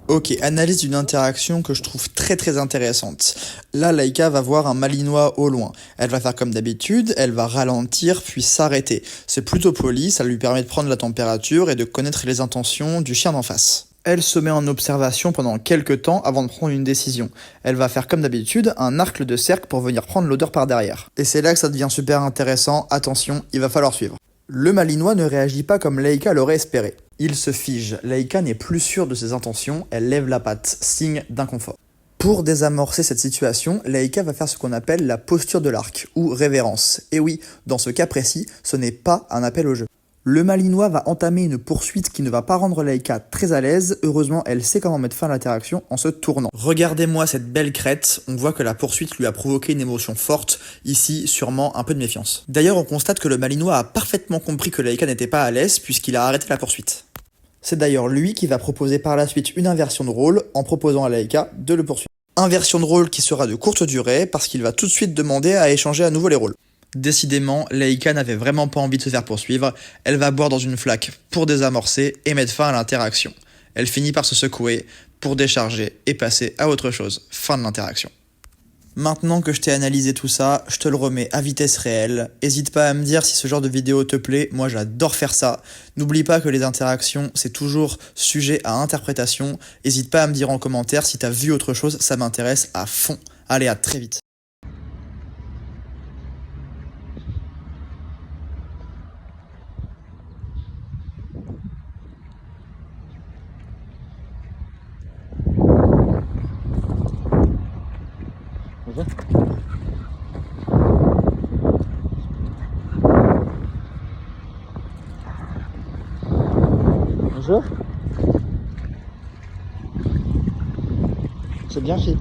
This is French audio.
Ok, analyse d'une interaction que je trouve très intéressante. Là, Laika va voir un malinois au loin. Elle va faire comme d'habitude, elle va ralentir puis s'arrêter. C'est plutôt poli, ça lui permet de prendre la température et de connaître les intentions du chien d'en face. Elle se met en observation pendant quelques temps avant de prendre une décision. Elle va faire comme d'habitude un arc de cercle pour venir prendre l'odeur par derrière. Et c'est là que ça devient super intéressant, attention, il va falloir suivre. Le malinois ne réagit pas comme Laika l'aurait espéré. Il se fige, Laika n'est plus sûre de ses intentions, elle lève la patte, signe d'inconfort. Pour désamorcer cette situation, Laika va faire ce qu'on appelle la posture de l'arc, ou révérence. Et oui, dans ce cas précis, ce n'est pas un appel au jeu. Le malinois va entamer une poursuite qui ne va pas rendre Laika très à l'aise, heureusement elle sait comment mettre fin à l'interaction en se tournant. Regardez-moi cette belle crête, on voit que la poursuite lui a provoqué une émotion forte, ici sûrement un peu de méfiance. D'ailleurs on constate que le malinois a parfaitement compris que Laika n'était pas à l'aise puisqu'il a arrêté la poursuite. C'est d'ailleurs lui qui va proposer par la suite une inversion de rôle en proposant à Laika de le poursuivre. Inversion de rôle qui sera de courte durée parce qu'il va tout de suite demander à échanger à nouveau les rôles. Décidément, Laika n'avait vraiment pas envie de se faire poursuivre, elle va boire dans une flaque pour désamorcer et mettre fin à l'interaction. Elle finit par se secouer pour décharger et passer à autre chose. Fin de l'interaction. Maintenant que je t'ai analysé tout ça, je te le remets à vitesse réelle. Hésite pas à me dire si ce genre de vidéo te plaît, moi j'adore faire ça. N'oublie pas que les interactions, c'est toujours sujet à interprétation. Hésite pas à me dire en commentaire si t'as vu autre chose, ça m'intéresse à fond. Allez, à très vite. Bonjour. Bonjour. C'est bien fait.